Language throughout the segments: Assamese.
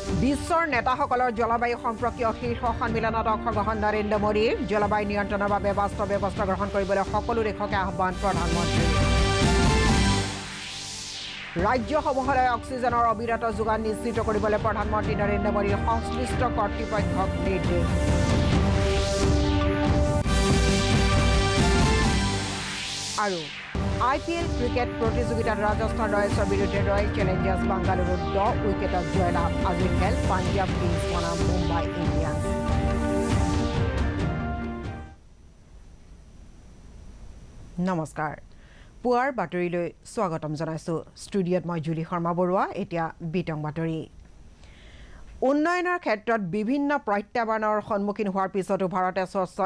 বিশ্বৰ নেতাসকলৰ জলবায়ু সম্পৰ্কীয় শীৰ্ষ সন্মিলনত অংশগ্ৰহণ নৰেন্দ্ৰ মোদীৰ জলবায়ু নিয়ন্ত্ৰণৰ বাবে বাস্তৱ ব্যৱস্থা গ্ৰহণ কৰিবলৈ সকলো দেশকে আহ্বান প্ৰধানমন্ত্ৰীৰ ৰাজ্যসমূহলৈ অক্সিজেনৰ অবিৰত যোগান নিশ্চিত কৰিবলৈ প্ৰধানমন্ত্ৰী নৰেন্দ্ৰ মোদীৰ সংশ্লিষ্ট কৰ্তৃপক্ষক নিৰ্দেশ আৰু IPL ক্ৰিকেট প্ৰতিযোগিতাত ৰাজস্থান ৰয়েলছৰ বিৰুদ্ধে ৰয়েল চেলেঞ্জাৰ্ছ বাংগালুৰুত 10 উইকেটত জয়লাভ আজিৰ খেল পাঞ্জাব কিংছ বনাম মুম্বাই ইণ্ডিয়ানছ নমস্কাৰ পুৱাৰ বাতৰিলৈ স্বাগতম জনাইছো ষ্টুডিঅ'ত মই জুলি শৰ্মা বৰুৱা এতিয়া বিতং বাতৰি উন্নয়নৰ ক্ষেত্ৰত বিভিন্ন প্ৰত্যাহ্বানৰ সন্মুখীন হোৱাৰ পিছতো ভাৰতে স্বচ্ছ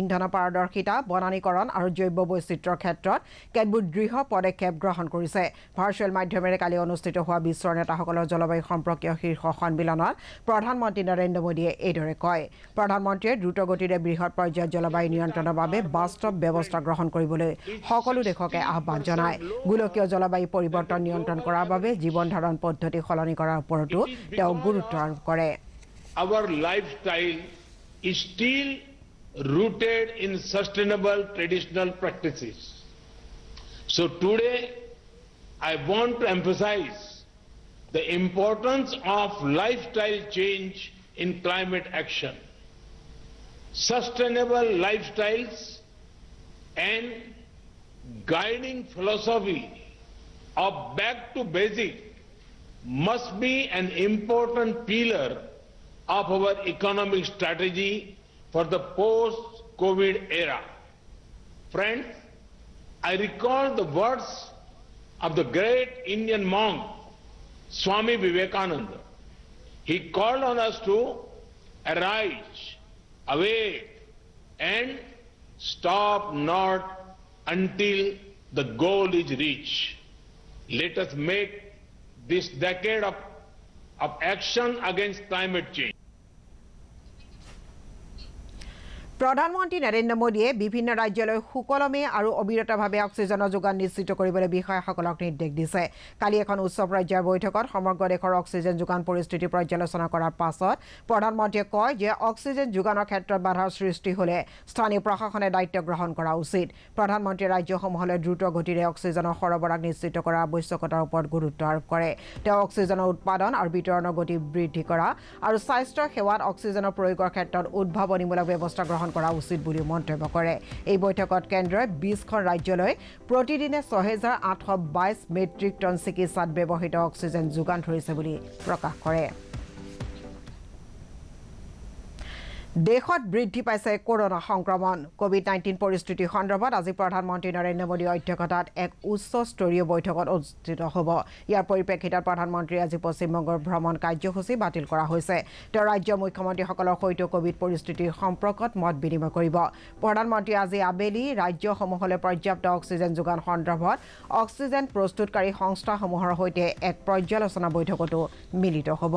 ইন্ধনৰ পাৰদৰ্শিতা বনানীকৰণ আৰু জৈৱ বৈচিত্ৰ্যৰ ক্ষেত্ৰত কেতবোৰ দৃঢ় পদক্ষেপ গ্ৰহণ কৰিছে ভাৰ্চুৱেল মাধ্যমেৰে কালি অনুষ্ঠিত হোৱা বিশ্বৰ নেতাসকলৰ জলবায়ু সম্পৰ্কীয় শীৰ্ষ সন্মিলনত প্ৰধানমন্ত্ৰী নৰেন্দ্ৰ মোদীয়ে এইদৰে কয় প্ৰধানমন্ত্ৰীয়ে দ্ৰুতগতিৰে বৃহৎ পৰ্যায়ত জলবায়ু নিয়ন্ত্ৰণৰ বাবে বাস্তৱ ব্যৱস্থা গ্ৰহণ কৰিবলৈ সকলো দেশকে আহ্বান জনায় গোলকীয় জলবায়ু পৰিৱৰ্তন নিয়ন্ত্ৰণ কৰাৰ বাবে জীৱন ধাৰণ পদ্ধতি সলনি কৰাৰ ওপৰতো তেওঁ গুৰুত্ব Our lifestyle is still rooted in sustainable traditional practices. So today I want to emphasize the importance of lifestyle change in climate action. Sustainable lifestyles and guiding philosophy of back to basic must be an important pillar of our economic strategy for the post-COVID era. Friends, I recall the words of the great Indian monk, Swami Vivekananda. He called on us to arise, awake, and stop not until the goal is reached. Let us make this decade of action against climate change. প্ৰধানমন্ত্ৰী নৰেন্দ্ৰ মোদীয়ে বিভিন্ন ৰাজ্যলৈ সুকলমে আৰু অবিৰতভাৱে অক্সিজেনৰ যোগান নিশ্চিত কৰিবলৈ বিষয়াসকলক নিৰ্দেশ দিছে কালি এখন উচ্চ পৰ্যায়ৰ বৈঠকত সমগ্ৰ দেশৰ অক্সিজেন যোগান পৰিস্থিতি পৰ্যালোচনা কৰাৰ পাছত প্ৰধানমন্ত্ৰীয়ে কয় যে অক্সিজেন যোগানৰ ক্ষেত্ৰত বাধাৰ সৃষ্টি হ'লে স্থানীয় প্ৰশাসনে দায়িত্ব গ্ৰহণ কৰা উচিত প্ৰধানমন্ত্ৰীয়ে ৰাজ্যসমূহলৈ দ্ৰুত গতিৰে অক্সিজেনৰ সৰবৰাহ নিশ্চিত কৰাৰ আৱশ্যকতাৰ ওপৰত গুৰুত্ব আৰোপ কৰে তেওঁ অক্সিজেনৰ উৎপাদন আৰু বিতৰণৰ গতি বৃদ্ধি কৰা আৰু স্বাস্থ্য সেৱাত অক্সিজেনৰ প্ৰয়োগৰ ক্ষেত্ৰত উদ্ভাৱনীমূলক ব্যৱস্থা গ্ৰহণ কৰা উচিত বুলি মন্তব্য কৰে এই বৈঠকত কেন্দ্ৰই 20খন ৰাজ্যলৈ প্ৰতিদিনে 6822 মেট্ৰিক টন চিকিৎসাত ব্যৱহৃত অক্সিজেন যোগান ধৰিছে বুলি প্ৰকাশ কৰে দেশত বৃদ্ধি পাইছে কৰোনা সংক্ৰমণ কোভিড-19 পৰিস্থিতি সন্দৰ্ভত আজি প্ৰধানমন্ত্ৰী নৰেন্দ্ৰ মোদীৰ অধ্যক্ষতাত এক উচ্চ স্তৰীয় বৈঠকত অনুষ্ঠিত হ'ব ইয়াৰ পৰিপ্ৰেক্ষিতত প্ৰধানমন্ত্ৰী আজি পশ্চিমবংগৰ ভ্ৰমণ কাৰ্যসূচী বাতিল কৰা হৈছে তেওঁ ৰাজ্য মুখ্যমন্ত্ৰীসকলৰ সৈতে কোভিড পৰিস্থিতিৰ সম্পৰ্কত মত বিনিময় কৰিব প্ৰধানমন্ত্ৰী আজি আবেলি ৰাজ্যসমূহলৈ পৰ্যাপ্ত অক্সিজেন যোগান সন্দৰ্ভত অক্সিজেন প্ৰস্তুতকাৰী সংস্থাসমূহৰ সৈতে এক পৰ্যালোচনা বৈঠকতো মিলিত হ'ব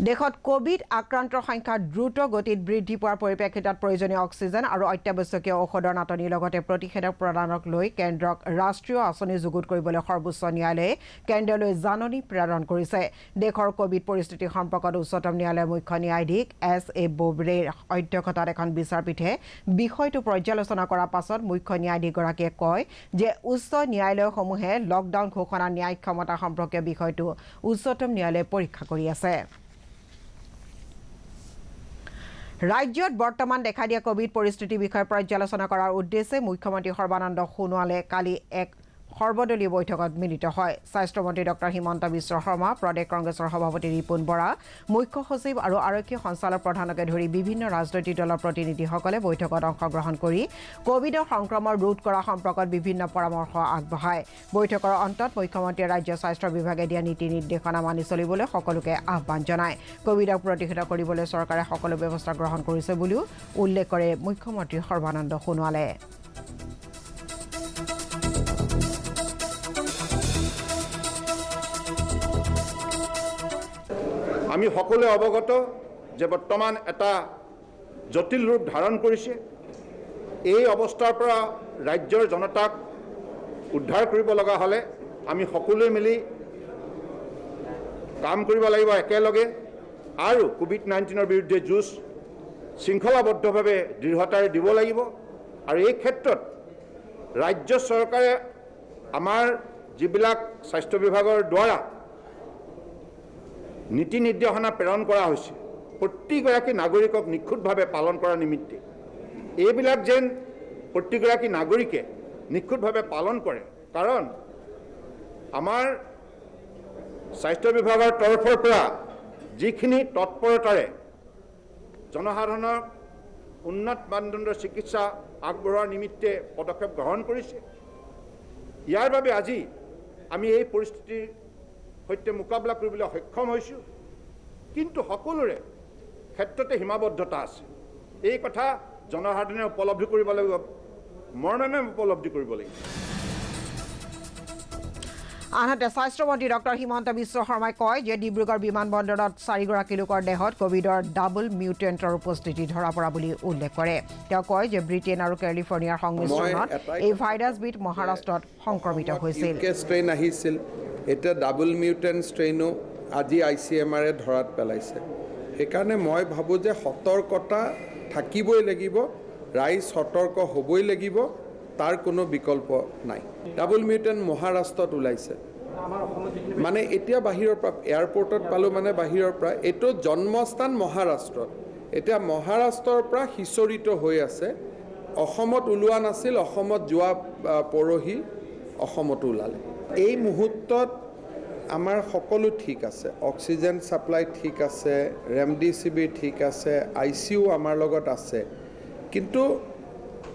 দেশত কোভিড আক্ৰান্তৰ সংখ্যা দ্ৰুত গতিত বৃদ্ধি পোৱাৰ পৰিপ্ৰেক্ষিতত প্ৰয়োজনীয় অক্সিজেন আৰু অত্যাৱশ্যকীয় ঔষধৰ নাটনিৰ লগতে প্ৰতিষেধক প্ৰদানক লৈ কেন্দ্ৰক ৰাষ্ট্ৰীয় আঁচনি যুগুত কৰিবলৈ সৰ্বোচ্চ ন্যায়ালয়ে কেন্দ্ৰলৈ জাননী প্ৰেৰণ কৰিছে দেশৰ কোভিড পৰিস্থিতি সম্পৰ্কত উচ্চতম ন্যায়ালয়ৰ মুখ্য ন্যায়াধীশ এছ.এ. বোবড়েৰ অধ্যক্ষতাত এখন বিচাৰপীঠে বিষয়টো পৰ্যালোচনা কৰাৰ পাছত মুখ্য ন্যায়াধীশগৰাকীয়ে কয় যে উচ্চ ন্যায়ালয়সমূহে লকডাউন ঘোষণা ন্যায় ক্ষমতা সম্পৰ্কীয় বিষয়টো উচ্চতম ন্যায়ালয়ে পৰীক্ষা কৰি আছে ৰাজ্যত বৰ্তমান দেখা দিয়া কোভিড পৰিস্থিতিৰ বিষয়ে পৰ্যালোচনা কৰাৰ উদ্দেশ্যে মুখ্যমন্ত্ৰী সৰ্বানন্দ সোণোৱালে কালি এক সৰ্বদলীয় বৈঠকত মিলিত হয় স্বাস্থ্যমন্ত্ৰী ডক্টৰ হিমন্ত বিশ্ব শৰ্মা প্ৰদেশ কংগ্ৰেছৰ সভাপতি ৰিপুন বৰা মুখ্য সচিব আৰু আৰক্ষী সঞ্চালক প্ৰধানকে ধৰি বিভিন্ন ৰাজনৈতিক দলৰ প্ৰতিনিধিসকলে বৈঠকত অংশগ্ৰহণ কৰি কোভিডৰ সংক্ৰমণ ৰোধ কৰা সম্পৰ্কত বিভিন্ন পৰামৰ্শ আগবঢ়ায় বৈঠকৰ অন্তত মুখ্যমন্ত্ৰীয়ে ৰাজ্য স্বাস্থ্য বিভাগে দিয়া নীতি নিৰ্দেশনা মানি চলিবলৈ সকলোকে আহ্বান জনায় কোভিডক প্ৰতিহত কৰিবলৈ চৰকাৰে সকলো ব্যৱস্থা গ্ৰহণ কৰিছে বুলিও উল্লেখ কৰে মুখ্যমন্ত্ৰী সৰ্বানন্দ সোণোৱালে আমি সকলোৱে অৱগত যে বৰ্তমান এটা জটিল ৰূপ ধাৰণ কৰিছে এই অৱস্থাৰ পৰা ৰাজ্যৰ জনতাক উদ্ধাৰ কৰিব লগা হ'লে আমি সকলোৱে মিলি কাম কৰিব লাগিব একেলগে আৰু কোভিড-19 বিৰুদ্ধে যুঁজ শৃংখলাবদ্ধভাৱে দৃঢ়তাৰে দিব লাগিব আৰু এই ক্ষেত্ৰত ৰাজ্য চৰকাৰে আমাৰ যিবিলাক স্বাস্থ্য বিভাগৰ দ্বাৰা নীতি নিৰ্দেশনা প্ৰেৰণ কৰা হৈছে প্ৰতিগৰাকী নাগৰিকক নিখুঁতভাৱে পালন কৰাৰ নিমিত্তে এইবিলাক যেন প্ৰতিগৰাকী নাগৰিকে নিখুঁতভাৱে পালন কৰে কাৰণ আমাৰ স্বাস্থ্য বিভাগৰ তৰফৰ পৰা যিখিনি তৎপৰতাৰে জনসাধাৰণৰ উন্নত মানদণ্ডৰ চিকিৎসা আগবঢ়োৱাৰ নিমিত্তে পদক্ষেপ গ্ৰহণ কৰিছে ইয়াৰ বাবে আজি আমি এই পৰিস্থিতিৰ সৈতে মোকাবিলা কৰিবলৈ সক্ষম হৈছোঁ কিন্তু সকলোৰে ক্ষেত্ৰতে সীমাবদ্ধতা আছে এই কথা জনসাধাৰণে উপলব্ধি কৰিব লাগিব মৰ্মে উপলব্ধি কৰিব লাগিব আনহাতে স্বাস্থ্যমন্ত্ৰী ডক্টৰ হিমন্ত বিশ্ব শৰ্মাই কয় যে ডিব্ৰুগড় বিমানবন্দৰত 4 গৰাকী লোকৰ দেহত কোভিডৰ ডাবল মিউটেণ্টৰ উপস্থিতি ধৰা পৰা বুলি উল্লেখ কৰে তেওঁ কয় যে ব্ৰিটেইন আৰু কেলিফৰ্ণিয়াৰ সংমিশ্ৰণত এই ভাইৰাছবিধ মহাৰাষ্ট্ৰত সংক্ৰমিত হৈছিল ষ্ট্ৰেইন আহিছিল এটা ডাবল মিউটেণ্ট ষ্ট্ৰেইনো আজি ICMR ধৰাত পেলাইছে সেইকাৰণে মই ভাবোঁ যে সতৰ্কতা থাকিবই লাগিব ৰাইজ সতৰ্ক হ'বই লাগিব তাৰ কোনো বিকল্প নাই ডাবল মিউটেণ্ট মহাৰাষ্ট্ৰত ওলাইছে মানে এতিয়া বাহিৰৰ পৰা এয়াৰপৰ্টত পালোঁ মানে বাহিৰৰ পৰা এইটো জন্মস্থান মহাৰাষ্ট্ৰত এতিয়া মহাৰাষ্ট্ৰৰ পৰা সিঁচৰিত হৈ আছে অসমত ওলোৱা নাছিল অসমত যোৱা পৰহি অসমতো ওলালে এই মুহূৰ্তত আমাৰ সকলো ঠিক আছে অক্সিজেন ছাপ্লাই ঠিক আছে ৰেমডিচিভিৰ ঠিক আছে ICU আমাৰ লগত আছে কিন্তু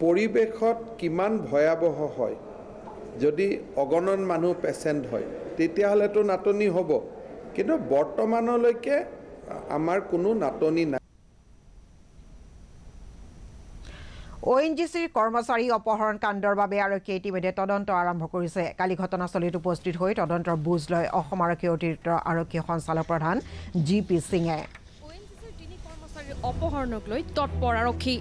পৰিৱেশত কিমান ভয়াৱহ হয় যদি অগণন মানুহ পেচেণ্ট হয় তেতিয়াহ'লেতো নাটনি হ'ব কিন্তু বৰ্তমানলৈকে আমাৰ কোনো নাটনি নাই ONGCৰ কৰ্মচাৰী অপহৰণ কাণ্ডৰ বাবে আৰক্ষীয়ে ইতিমধ্যে তদন্ত আৰম্ভ কৰিছে কালি ঘটনাস্থলীত উপস্থিত হৈ তদন্তৰ বুজ লয় অসম আৰক্ষী অতিৰিক্ত আৰক্ষী সঞ্চালক প্ৰধান GP সিঙে ONGCৰ 3 কৰ্মচাৰীৰ অপহৰণক লৈ তৎপৰ আৰক্ষী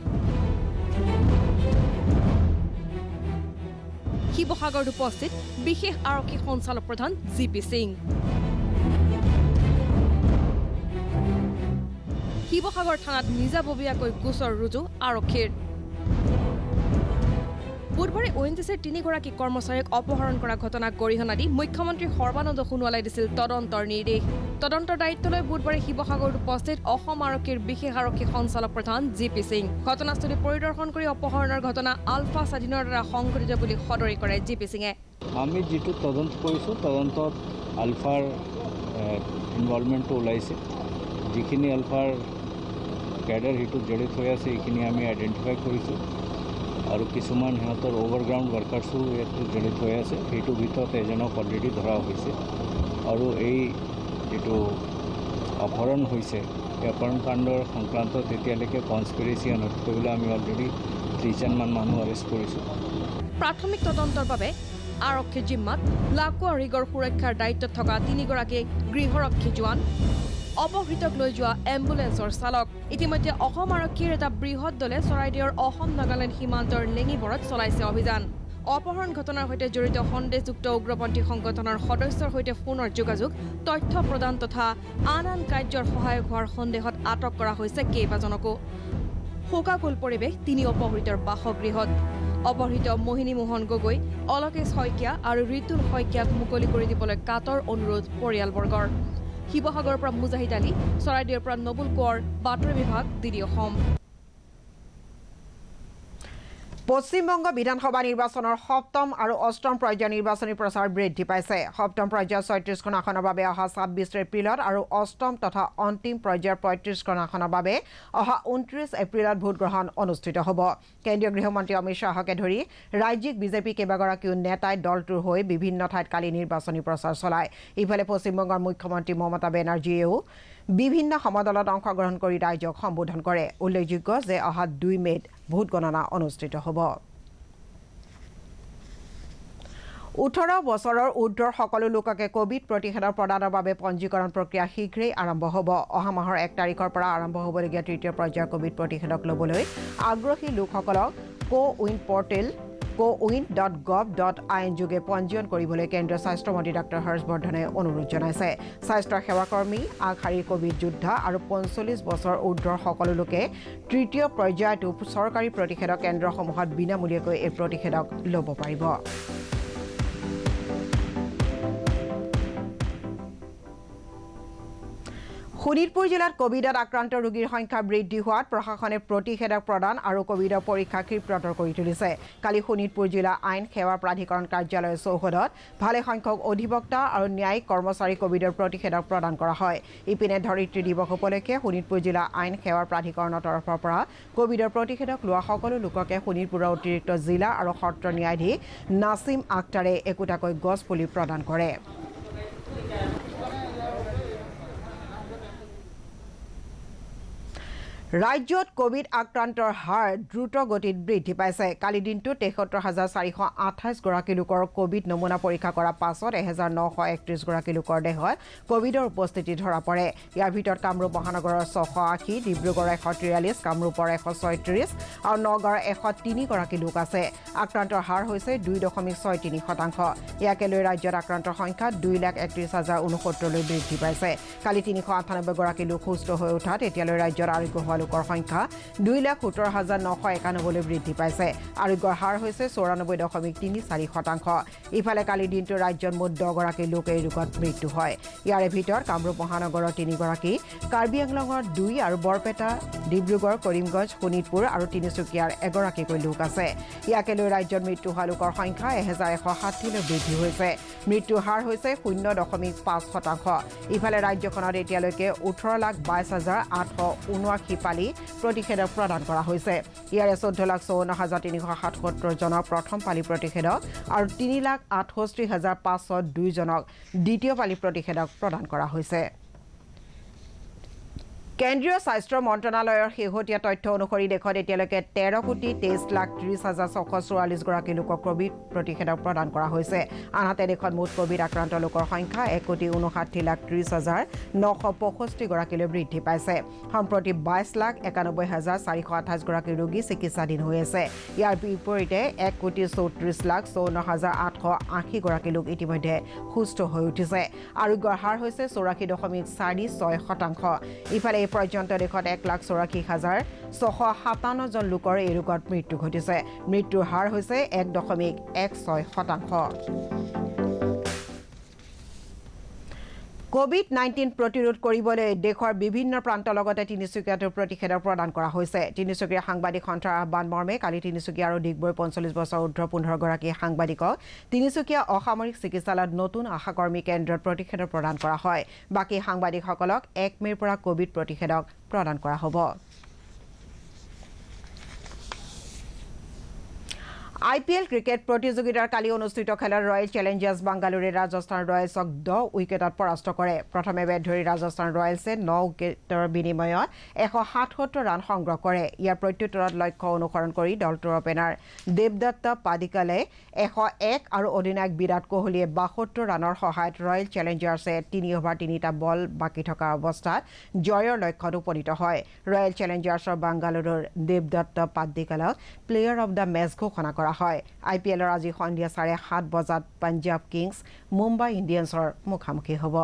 শিৱসাগৰত উপস্থিত বিশেষ আৰক্ষী সঞ্চালক প্ৰধান GP সিং শিৱসাগৰ থানাত নিজাববীয়াকৈ গোচৰ ৰুজু আৰক্ষীৰ বুধবাৰে ONGCৰ 3 গৰাকী কৰ্মচাৰীক অপহৰণ কৰা ঘটনাক গৰিহণা দি মুখ্যমন্ত্ৰী সৰ্বানন্দ সোণোৱালে দিছিল তদন্তৰ নিৰ্দেশ তদন্তৰ দায়িত্বলৈ বুধবাৰে শিৱসাগৰত উপস্থিত অসম আৰক্ষীৰ বিশেষ আৰক্ষী সঞ্চালক প্ৰধান GP সিং ঘটনাস্থলী পৰিদৰ্শন কৰি অপহৰণৰ ঘটনা আলফা স্বাধীনৰ দ্বাৰা সংঘটিত বুলি সদৰি কৰে GP সিঙে আমি যেটো তদন্ত কৰিছোঁ তদন্তত আলফাৰ ইনভলভমেণ্টটো ওলাইছে যিখিনি আলফাৰ ক্যাডাৰ হিটো জড়িত হৈ আছে এইখিনি আমি আইডেন্টিফাই কৰিছোঁ আৰু কিছুমান সিহঁতৰ ওভাৰগ্ৰাউণ্ড ৱৰ্কাৰ্ছো ইয়াত জড়িত হৈ আছে সেইটো ভিতৰত এজনক অলৰেডি ধৰা হৈছে আৰু এই যেটো অপহৰণ হৈছে এই অপহৰণ কাণ্ডৰ সংক্ৰান্তত এতিয়ালৈকে কনস্পিৰেচি অনৰ্থ কৰিবলৈ আমি অলৰেডি 3 জন মানুহ এৰেষ্ট কৰিছোঁ প্ৰাথমিক তদন্তৰ বাবে আৰক্ষীৰ জিম্মাত লাকুৱা ৰিগৰ সুৰক্ষাৰ দায়িত্বত থকা 3 গৰাকী গৃহৰক্ষী জোৱান অপহৃতক লৈ যোৱা এম্বুলেন্সৰ চালক ইতিমধ্যে অসম আৰক্ষীৰ এটা বৃহৎ দলে চৰাইদেউৰ অসম নাগালেণ্ড সীমান্তৰ লেঙিবৰত চলাইছে অভিযান অপহৰণ ঘটনাৰ সৈতে জড়িত সন্দেহযুক্ত উগ্ৰপন্থী সংগঠনৰ সদস্যৰ সৈতে ফোনৰ যোগাযোগ তথ্য প্ৰদান তথা আন কাৰ্যৰ সহায়ক হোৱাৰ সন্দেহত আটক কৰা হৈছে কেইবাজনকো শোকাকুল পৰিৱেশ 3 অপহৃতৰ বাসগৃহত অপহৃত মোহিনী মোহন গগৈ অলকেশ শইকীয়া আৰু ঋতুল শইকীয়াক মুকলি কৰি দিবলৈ কাতৰ অনুৰোধ পৰিয়ালবৰ্গৰ শিৱসাগৰৰ পৰা মুজাহিদ আলী চৰাইদেউৰ পৰা নবুল কোঁৱৰ বাতৰি বিভাগ DD অসম পশ্চিমবংগ বিধানসভা নিৰ্বাচনৰ 7ম আৰু 8ম পৰ্যায়ৰ নিৰ্বাচনী প্ৰচাৰ বৃদ্ধি পাইছে 7ম পৰ্যায়ৰ 36খন আসনৰ বাবে অহা 26 এপ্ৰিলত আৰু 8ম তথা অন্তিম পৰ্যায়ৰ 35খন আসনৰ বাবে অহা 29 এপ্ৰিলত ভোট গ্ৰহণ অনুষ্ঠিত হ'ব কেন্দ্ৰীয় গৃহমন্ত্ৰী অমিত শাহকে ধৰি ৰাজ্যিক বিজেপি কেইবাগৰাকীও নেতাই দলটোৰ হৈ বিভিন্ন ঠাইত কালি নিৰ্বাচনী প্ৰচাৰ চলায় ইফালে পশ্চিমবংগৰ মুখ্যমন্ত্ৰী মমতা বেনাৰ্জীয়েও বিভিন্ন সমদলত অংশগ্ৰহণ কৰি ৰাইজক সম্বোধন কৰে উল্লেখযোগ্য যে অহা 2 মেত ভোট গণনা অনুষ্ঠিত হ'ব 18 বছৰৰ ঊৰ্ধ্বৰ সকলো লোককে কোভিড প্ৰতিষেধক প্ৰদানৰ বাবে পঞ্জীকৰণ প্ৰক্ৰিয়া শীঘ্ৰেই আৰম্ভ হ'ব অহা মাহৰ 1 তাৰিখৰ পৰা আৰম্ভ হ'বলগীয়া তৃতীয় পৰ্যায়ৰ কোভিড প্ৰতিষেধক ল'বলৈ আগ্ৰহী লোকসকলক কোৱিন পৰ্টেল kowin.gov.in যোগে পঞ্জীয়ন কৰিবলৈ কেন্দ্ৰীয় স্বাস্থ্য মন্ত্ৰী ডক্টৰ হৰ্ষবৰ্ধনে অনুৰোধ জনাইছে স্বাস্থ্য সেৱাকৰ্মী আগশাৰীৰ কোভিড যোদ্ধা আৰু 45 বছৰ ঊৰ্ধ্বৰ সকলো লোকে তৃতীয় পৰ্যায়টো চৰকাৰী প্ৰতিষেধক কেন্দ্ৰসমূহত বিনামূলীয়াকৈ এই প্ৰতিষেধক ল'ব পাৰিব শোণিতপুৰ জিলাত কোভিডত আক্ৰান্ত ৰোগীৰ সংখ্যা বৃদ্ধি হোৱাত প্ৰশাসনে প্ৰতিষেধক প্ৰদান আৰু কোভিডৰ পৰীক্ষা ক্ষীপ্ৰতৰ কৰি তুলিছে কালি শোণিতপুৰ জিলা আইন সেৱা প্ৰাধিকৰণ কাৰ্যালয়ৰ চৌহদত ভালে সংখ্যক অধিবক্তা আৰু ন্যায়িক কৰ্মচাৰী কোভিডৰ প্ৰতিষেধক প্ৰদান কৰা হয় ইপিনে ধৰিত্ৰী দিৱস উপলক্ষে শোণিতপুৰ জিলা আইন সেৱা প্ৰাধিকৰণৰ তৰফৰ পৰা কোভিডৰ প্ৰতিষেধক লোৱা সকলো লোককে শোণিতপুৰৰ অতিৰিক্ত জিলা আৰু সত্ৰ ন্যায়াধীশ নাছিম আক্তাৰে একোটাকৈ গছ পুলি প্ৰদান কৰে ৰাজ্যত কোভিড আক্ৰান্তৰ হাৰ দ্ৰুত গতিত বৃদ্ধি পাইছে কালি দিনটোত ৭৩,৪২৮ গৰাকী লোকৰ কোভিড নমুনা পৰীক্ষা কৰাৰ পাছত ১,৯৩১ গৰাকী লোকৰ দেহত কোভিডৰ উপস্থিতি ধৰা পৰে ইয়াৰ ভিতৰত কামৰূপ মহানগৰৰ ৬৮০ ডিব্ৰুগড়ৰ ১৪৩ কামৰূপৰ ১৩৬ আৰু নগাঁৱৰ ১০৩ গৰাকী লোক আছে আক্ৰান্তৰ হাৰ হৈছে ২.৬৩%। ইয়াকে লৈ ৰাজ্যত আক্ৰান্তৰ সংখ্যা ২,৩১,০৬৯লৈ বৃদ্ধি পাইছে কালি ৩৯৮ গৰাকী লোক সুস্থ হৈ উঠাত এতিয়ালৈ ৰাজ্যৰ আৰোগ্য হোৱা লোকৰ সংখ্যা ২,১৭,৯৯১লৈ বৃদ্ধি পাইছে আৰোগ্যৰ হাৰ হৈছে ৯৪.৩৪%। ইফালে কালি দিনটো ৰাজ্যত মুঠ 10 গৰাকী লোক এই ৰোগত মৃত্যু হয় ইয়াৰে ভিতৰত কামৰূপ মহানগৰৰ 3 গৰাকী কাৰ্বি আংলঙৰ 2 আৰু বৰপেটা ডিব্ৰুগড় কৰিমগঞ্জ শোণিতপুৰ আৰু তিনিচুকীয়াৰ এগৰাকীকৈ লোক আছে ইয়াকে লৈ ৰাজ্যত মৃত্যু হোৱা লোকৰ সংখ্যা ১,১৬০লৈ বৃদ্ধি হৈছে মৃত্যুৰ হাৰ হৈছে 0.৫%। ইফালে ৰাজ্যখনত এতিয়ালৈকে ১৮,২২,৮৭৯ পালি প্ৰতিষেধক প্ৰদান কৰা হৈছে ইয়াৰে ১৪,৫৪,৩৭৭ জনক প্ৰথম পালি প্ৰতিষেধক আৰু ৩,৬৮,৫০২ জনক দ্বিতীয় পালি প্ৰতিষেধক প্ৰদান কৰা হৈছে কেন্দ্ৰীয় স্বাস্থ্য মন্ত্ৰণালয়ৰ শেহতীয়া তথ্য অনুসৰি দেশত এতিয়ালৈকে ১৩,২৩,৩০,৬৪৪ গৰাকী লোকক কোভিড প্ৰতিষেধক প্ৰদান কৰা হৈছে আনহাতে দেশত মুঠ কোভিড আক্ৰান্ত লোকৰ সংখ্যা ১,৫৯,৩০,৯৬৫ গৰাকীলৈ বৃদ্ধি পাইছে সম্প্ৰতি ২২,৯১,৪২৮ গৰাকী ৰোগী চিকিৎসাধীন হৈ আছে ইয়াৰ বিপৰীতে ১,৩৪,১৯,৮৮০ গৰাকী লোক ইতিমধ্যে সুস্থ হৈ উঠিছে আৰোগ্যৰ হাৰ হৈছে ৮৪.৪৬%। ইফালে এই পৰ্যন্ত দেশত ১,৮৪,৬৫৭ জন লোকৰ এই ৰোগত মৃত্যু ঘটিছে মৃত্যুৰ হাৰ হৈছে ১.১৬%। কোভিড-19 প্ৰতিৰোধ কৰিবলৈ দেশৰ বিভিন্ন প্ৰান্তৰ লগতে তিনিচুকীয়াতো প্ৰতিষেধক প্ৰদান কৰা হৈছে তিনিচুকীয়াৰ সাংবাদিক সন্থাৰ আহ্বান মৰ্মে কালি তিনিচুকীয়া আৰু ডিগবৈৰ ৪৫ বছৰ ঊৰ্ধ্বৰ ১৫ গৰাকী সাংবাদিকক তিনিচুকীয়া অসামৰিক চিকিৎসালয়ত নতুন আশাকৰ্মী কেন্দ্ৰত প্ৰতিষেধক প্ৰদান কৰা হয় বাকী সাংবাদিকসকলক ১ মে'ৰ পৰা কোভিড প্ৰতিষেধক প্ৰদান কৰা হ'ব IPL ক্ৰিকেট প্ৰতিযোগিতাৰ কালি অনুষ্ঠিত খেলত ৰয়েল চেলেঞ্জাৰ্ছ বাংগালুৰুৱে ৰাজস্থান ৰয়েলছক 10 উইকেটত পৰাস্ত কৰে প্ৰথমে বেট ধৰি ৰাজস্থান ৰয়েলছে 9 উইকেটৰ বিনিময়ত ১৭৭ ৰান সংগ্ৰহ কৰে ইয়াৰ প্ৰত্যুত্তৰত লক্ষ্য অনুসৰণ কৰি দলটোৰ অপেনাৰ দেৱদত্ত পাডিকালে ১০১ আৰু অধিনায়ক বিৰাট কোহলীয়ে ৭২ ৰানৰ সহায়ত ৰয়েল চেলেঞ্জাৰ্ছে ৩ অভাৰ ৩টা বল বাকী থকা অৱস্থাত জয়ৰ লক্ষ্যত উপনীত হয় ৰয়েল চেলেঞ্জাৰ্ছৰ বাংগালুৰুৰ দেৱদত্ত পাডিকালক প্লেয়াৰ অৱ দ্য মেচ ঘোষণা কৰা হয় IPLৰ আজি সন্ধিয়া ৭:৩০ বজাত পাঞ্জাব কিংছ মুম্বাই ইণ্ডিয়ানছৰ মুখামুখি হ'ব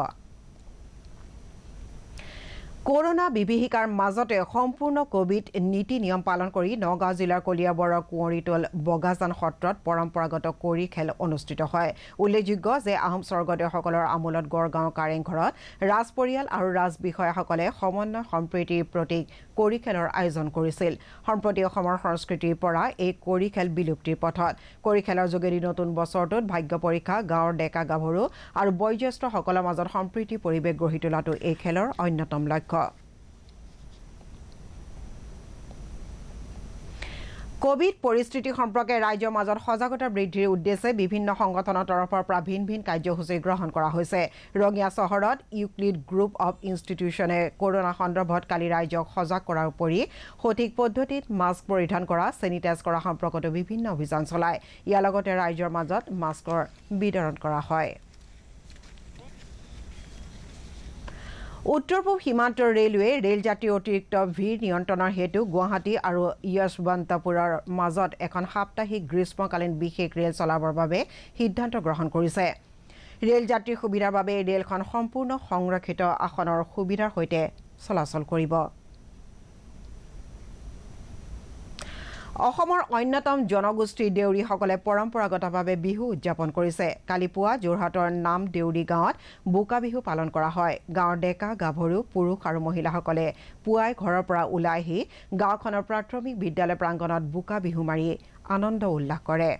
কৰোনা বিভীষিকাৰ মাজতে সম্পূৰ্ণ কোভিড নীতি নিয়ম পালন কৰি নগাঁও জিলাৰ কলিয়াবৰৰ কুঁৱৰীটোল বগাজান সত্ৰত পৰম্পৰাগত কড়ি খেল অনুষ্ঠিত হয় উল্লেখযোগ্য যে আহোম স্বৰ্গদেউসকলৰ আমোলত গড়গাঁও কাৰেংঘৰত ৰাজ পৰিয়াল আৰু ৰাজ বিষয়াসকলে সমন্বয় সম্প্ৰীতিৰ প্ৰতীক কড়ি খেলৰ আয়োজন কৰিছিল সম্প্ৰতি অসমৰ সংস্কৃতিৰ পৰা এই কড়ি খেল বিলুপ্তিৰ পথত কড়ি খেলৰ যোগেদি নতুন বছৰটোত ভাগ্য পৰীক্ষা গাঁৱৰ ডেকা গাভৰু আৰু বয়োজ্যেষ্ঠসকলৰ মাজত সম্প্ৰীতি পৰিৱেশ গঢ়ি তোলাটো এই খেলৰ অন্যতম লক্ষ্য কোভিড পৰিস্থিতি সম্পৰ্কে ৰাজ্যৰ মাজত সজাগতা বৃদ্ধিৰ উদ্দেশ্যে বিভিন্ন সংগঠনৰ তৰফৰ পৰা ভিন ভিন কাৰ্যসূচী গ্ৰহণ কৰা হৈছে ৰঙিয়া চহৰত ইউক্লিড গ্ৰুপ অৱ ইনষ্টিটিউচনে কৰোনা সন্দৰ্ভত কালি ৰাজ্যক সজাগ কৰাৰ উপৰি সঠিক পদ্ধতিত মাস্ক পৰিধান কৰা চেনিটাইজ কৰা সম্পৰ্কতো বিভিন্ন অভিযান চলায় ইয়াৰ লগতে ৰাজ্যৰ মাজত মাস্কৰ বিতৰণ কৰা হয় উত্তৰ-পূব সীমান্তৰ ৰেলৱে ৰেলযাত্ৰীৰ অতিৰিক্ত ভিৰ নিয়ন্ত্ৰণৰ হেতু গুৱাহাটী আৰু য়শৱন্তপুৰৰ মাজত এখন সাপ্তাহিক গ্ৰীষ্মকালীন বিশেষ ৰেল চলাবৰ বাবে সিদ্ধান্ত গ্ৰহণ কৰিছে। ৰেলযাত্ৰীৰ সুবিধাৰ বাবে ৰেলখন সম্পূৰ্ণ সংৰক্ষিত আসনৰ সুবিধাৰ সৈতে চলাচল কৰিব। অসমৰ অন্যতম জনগোষ্ঠীৰ দেউৰীসকলে পৰম্পৰাগতভাৱে বিহু উদযাপন কৰিছে। কালি পুৱা যোৰহাটৰ নাম দেউৰী গাঁৱত বোকা বিহু পালন কৰা হয়। গাঁৱৰ ডেকা গাভৰু পুৰুষ আৰু মহিলাসকলে পুৱাই ঘৰৰ পৰা ওলাই আহি গাঁওখনৰ প্ৰাথমিক বিদ্যালয় প্ৰাংগণত বোকা বিহু মাৰি আনন্দ উল্লাস কৰে।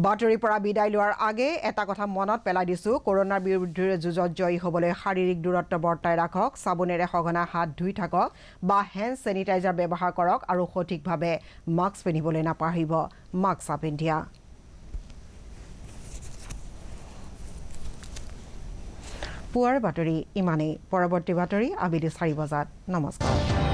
বাতৰিৰ পৰা বিদায় লোৱাৰ আগে এটা কথা মনত পেলাই দিছো, কৰোনাৰ বিৰুদ্ধে যুঁজত জয়ী হ'বলৈ শাৰীৰিক দূৰত্ব বৰ্তাই ৰাখক, চাবোনেৰে সঘনাই হাত ধুই থাকক বা হেণ্ড ছেনিটাইজাৰ ব্যৱহাৰ কৰক আৰু সঠিকভাৱে মাস্ক পিন্ধিবলৈ নাপাহৰিব। মাস্ক পিন্ধিয়া। পুৱাৰ বাতৰি ইমানেই। পৰৱৰ্তী বাতৰি আবেলি 4 বজাত। নমস্কাৰ।